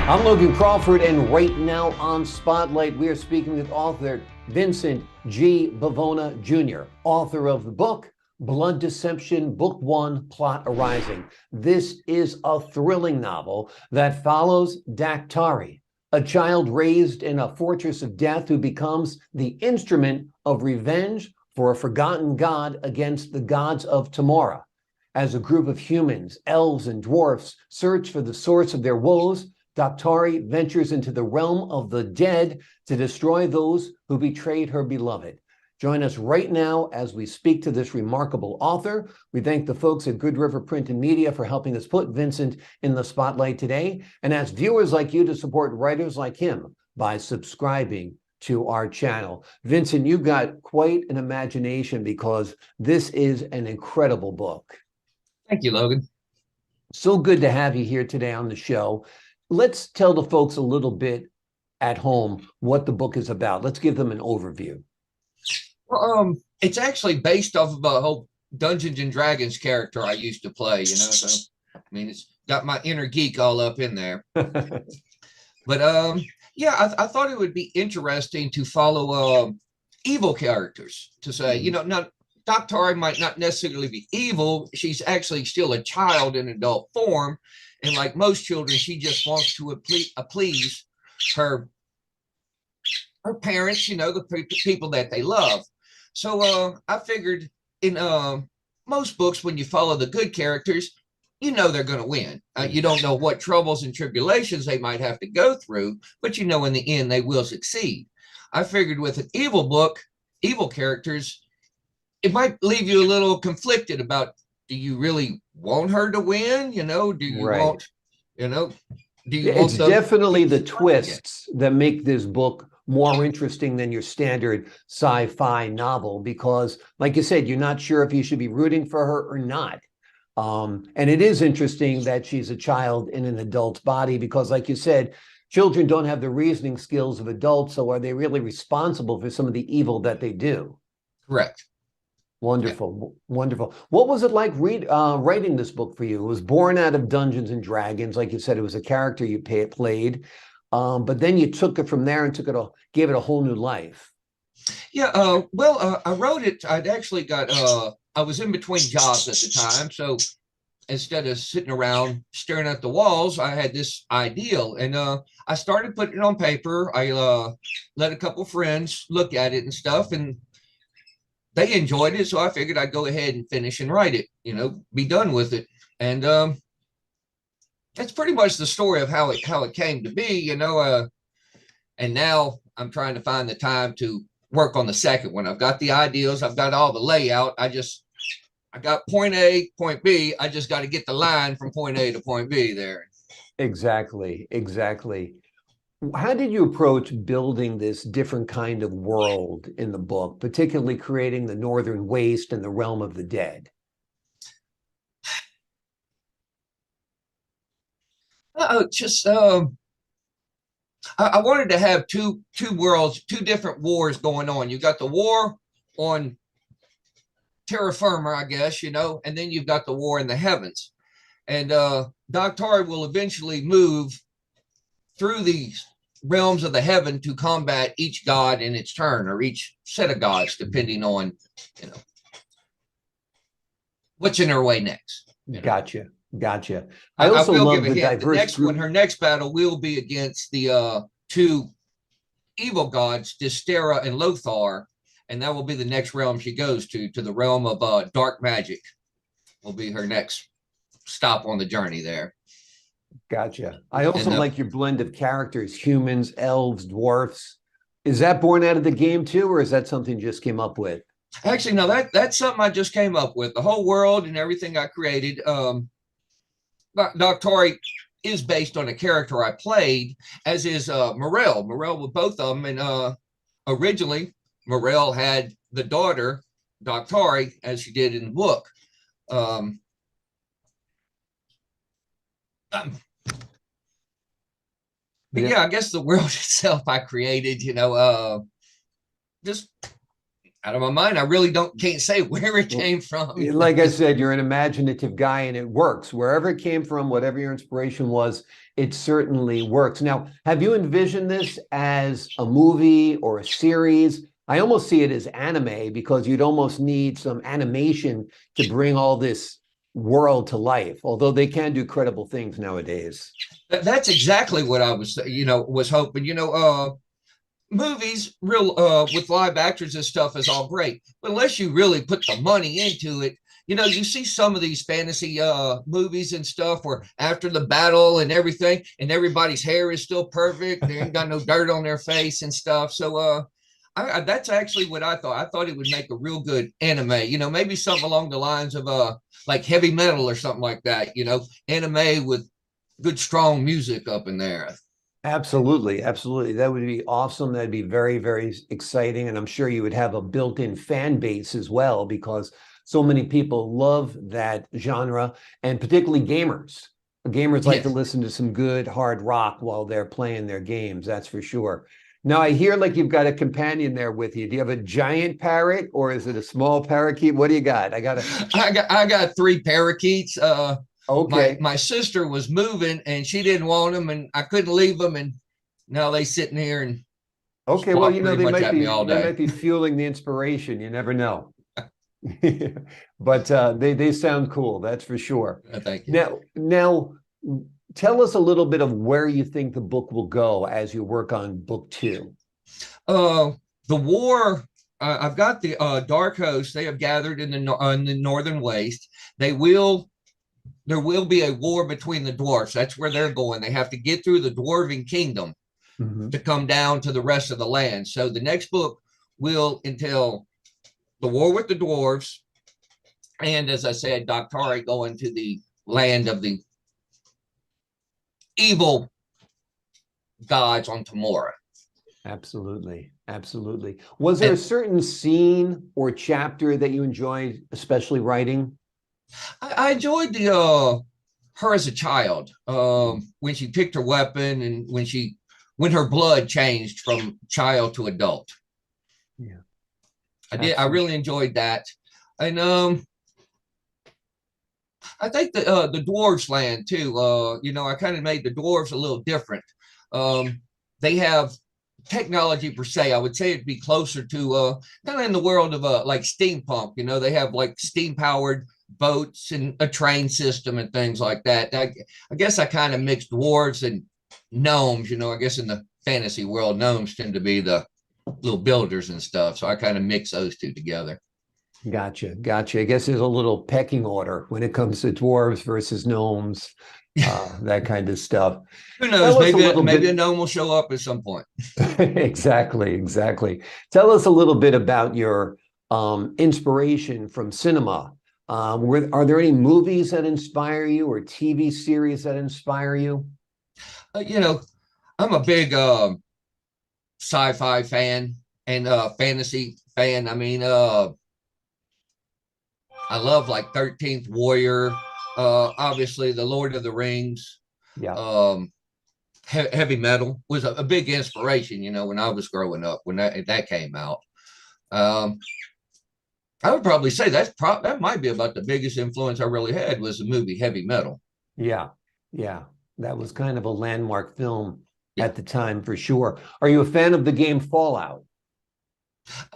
I'm Logan Crawford, and right now on Spotlight, we are speaking with author Vincent G. Bivona Jr., author of the book Blood Deception, Book One, Plot Arising. This is a thrilling novel that follows Dak Tari, a child raised in a fortress of death who becomes the instrument of revenge for a forgotten god against the gods of Tamora. As a group of humans, elves, and dwarfs search for the source of their woes, Dak Tari ventures into the realm of the dead to destroy those who betrayed her beloved. Join us right now as we speak to this remarkable author. We thank the folks at Good River Print and Media for helping us put Vincent in the spotlight today, and ask viewers like you to support writers like him by subscribing to our channel. Vincent, you've got quite an imagination because this is an incredible book. Thank you, Logan. So good to have you here today on the show. Let's tell the folks a little bit at home what the book is about. Let's give them an overview. Well, it's actually based off of a whole Dungeons and Dragons character I used to play, so I mean, it's got my inner geek all up in there. But yeah, I thought it would be interesting to follow evil characters, to say, not Dak Tari might not necessarily be evil. She's actually still a child in adult form. And like most children, she just wants to please her parents, the people that they love. So I figured in most books, when you follow the good characters, they're going to win. You don't know what troubles and tribulations they might have to go through, but in the end, they will succeed. I figured with an evil book, evil characters, it might leave you a little conflicted about, do you really want her to win? Do you Right. want, do you want It's definitely the twists that make this book more interesting than your standard sci-fi novel, because like you said, you're not sure if you should be rooting for her or not. And it is interesting that she's a child in an adult's body, because like you said, children don't have the reasoning skills of adults. So are they really responsible for some of the evil that they do? Correct. Wonderful, wonderful. What was it like writing this book for you? It was born out of Dungeons and Dragons, like you said. It was a character you played, but then you took it from there and gave it a whole new life. Yeah. I wrote it. I was in between jobs at the time, so instead of sitting around staring at the walls, I had this ideal, and I started putting it on paper. I let a couple friends look at it and stuff, and they enjoyed it, so I figured I'd go ahead and finish and write it, be done with it. And that's pretty much the story of how it came to be, and now I'm trying to find the time to work on the second one. I've got the ideals, I've got all the layout. I got point A, point B. I just got to get the line from point A to point B there. Exactly, exactly. How did you approach building this different kind of world in the book, particularly creating the Northern Waste and the realm of the dead? I wanted to have two worlds, two different wars going on. You got the war on terra firma, I guess, and then you've got the war in the heavens. And Dak Tari will eventually move through these realms of the heaven to combat each god in its turn, or each set of gods, depending on what's in her way next. Gotcha. I also will give a hint. The next one, her next battle will be against the two evil gods, Dystera and Lothar, and that will be the next realm she goes to the realm of dark magic. Will be her next stop on the journey there. Gotcha. I also like your blend of characters: humans, elves, dwarfs. Is that born out of the game too, or is that something you just came up with? Actually, no, that's something I just came up with. The whole world and everything I created. Dak Tari is based on a character I played, as is Morel. Morel with both of them, and originally Morel had the daughter Dak Tari, as she did in the book. But yeah, I guess the world itself I created, just out of my mind. I really can't say where it came from. Like I said, you're an imaginative guy and it works. Wherever it came from, whatever your inspiration was, it certainly works. Now, have you envisioned this as a movie or a series? I almost see it as anime because you'd almost need some animation to bring all this world to life, although they can do credible things nowadays. That's exactly what I was, was hoping. Movies real with live actors and stuff is all great, but unless you really put the money into it, you see some of these fantasy movies and stuff where after the battle and everything and everybody's hair is still perfect, they ain't got no dirt on their face and stuff. So that's actually what I thought. I thought it would make a real good anime, maybe something along the lines of like heavy metal or something like that, anime with good strong music up in there. Absolutely, absolutely. That would be awesome. That'd be very, very exciting. And I'm sure you would have a built-in fan base as well, because so many people love that genre, and particularly gamers. Gamers like to listen to some good hard rock while they're playing their games, that's for sure. Now, I hear like you've got a companion there with you. Do you have a giant parrot or is it a small parakeet? What do you got? I got three parakeets. Okay. My sister was moving and she didn't want them, and I couldn't leave them, and now they sitting here and okay. Well, they might be fueling the inspiration. You never know. But they sound cool. That's for sure. Thank you. Now, tell us a little bit of where you think the book will go as you work on book 2. The war. I've got the Dark Host. They have gathered in the northern waste. There will be a war between the dwarfs. That's where they're going. They have to get through the dwarven kingdom to come down to the rest of the land. So the next book will entail the war with the dwarves, and as I said, Dak Tari going to the land of the evil gods on Tamora. Absolutely. Absolutely. Was there a certain scene or chapter that you enjoyed especially writing? I enjoyed the her as a child, when she picked her weapon and when her blood changed from child to adult. Yeah, I really enjoyed that, and I think the dwarves land too. I kind of made the dwarves a little different. They have technology per se. I would say it'd be closer to kind of in the world of like steampunk. They have like steam powered boats and a train system and things like that. I guess I kind of mixed dwarves and gnomes. I guess in the fantasy world, gnomes tend to be the little builders and stuff. So I kind of mix those two together. Gotcha. I guess there's a little pecking order when it comes to dwarves versus gnomes, that kind of stuff. Who knows? Maybe a gnome will show up at some point. Exactly. Tell us a little bit about your inspiration from cinema. Are there any movies that inspire you or TV series that inspire you? I'm a big sci-fi fan and fantasy fan. I mean, I love like 13th Warrior, obviously the Lord of the Rings. Yeah. Heavy metal was a big inspiration, when I was growing up, when that came out. I would probably say that might be about the biggest influence I really had was the movie Heavy Metal. Yeah. That was kind of a landmark film at the time for sure. Are you a fan of the game Fallout?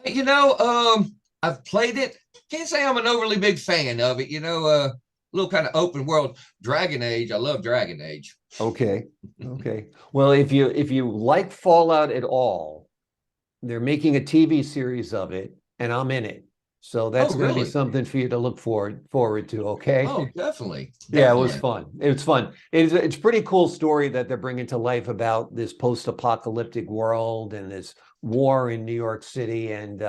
I've played it. Can't say I'm an overly big fan of it. A little kind of open world. Dragon Age. I love Dragon Age. Okay. Well, if you like Fallout at all, they're making a TV series of it, and I'm in it. So that's going to be something for you to look forward to. Okay. Oh, definitely. Yeah, it was fun. It's a pretty cool story that they're bringing to life about this post-apocalyptic world and this war in New York City, and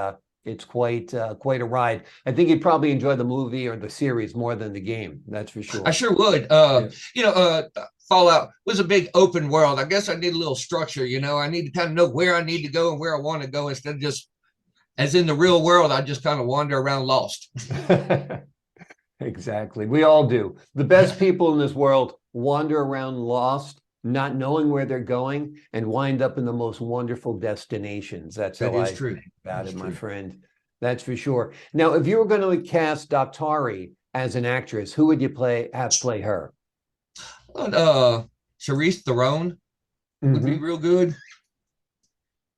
it's quite a ride. I think you'd probably enjoy the movie or the series more than the game. That's for sure. I sure would. Fallout was a big open world. I guess I need a little structure. I need to kind of know where I need to go and where I want to go instead of just, as in the real world, I just kind of wander around lost. Exactly. We all do. The best people in this world wander around lost, not knowing where they're going, and wind up in the most wonderful destinations. That's how I think about it, my friend. That's for sure. Now, if you were going to cast Dak Tari as an actress, who would you have play her? Charisse Theron would be Hmm. real good.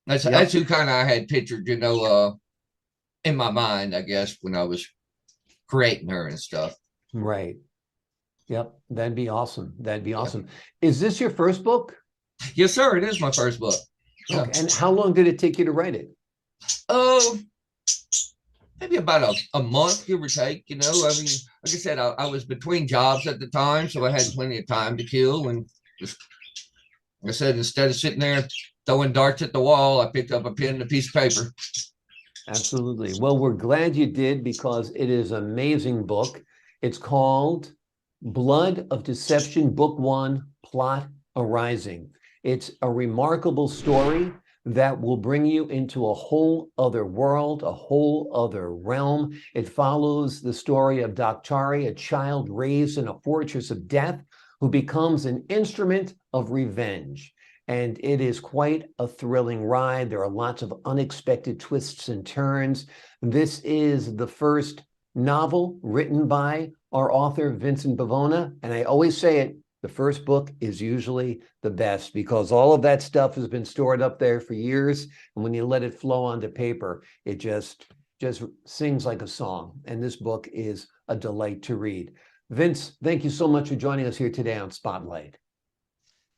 That's Yep. who kind of I had pictured, in my mind, I guess, when I was creating her and stuff. Right. Yep. That'd be awesome. That'd be Yeah. awesome. Is this your first book? Yes, sir. It is my first book. Yeah. Okay. And how long did it take you to write it? Oh, maybe about a month, give or take. I mean, like I said, I was between jobs at the time, so I had plenty of time to kill. And just, like I said, instead of sitting there throwing darts at the wall, I picked up a pen and a piece of paper. Absolutely. Well, we're glad you did because it is an amazing book. It's called Blood of Deception, Book One, Plot Arising. It's a remarkable story that will bring you into a whole other world, a whole other realm. It follows the story of Dak Tari, a child raised in a fortress of death who becomes an instrument of revenge. And it is quite a thrilling ride. There are lots of unexpected twists and turns. This is the first novel written by our author, Vincent Bivona. And I always say it, the first book is usually the best because all of that stuff has been stored up there for years. And when you let it flow onto paper, it just sings like a song. And this book is a delight to read. Vince, thank you so much for joining us here today on Spotlight.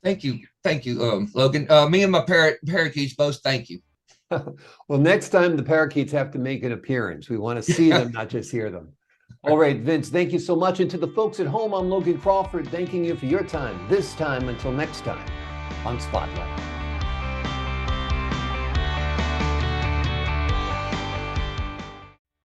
Thank you, Logan. Me and my parakeets both thank you. Well, next time the parakeets have to make an appearance. We want to see them, not just hear them. All right, Vince, thank you so much. And to the folks at home, I'm Logan Crawford, thanking you for your time this time. Until next time on Spotlight.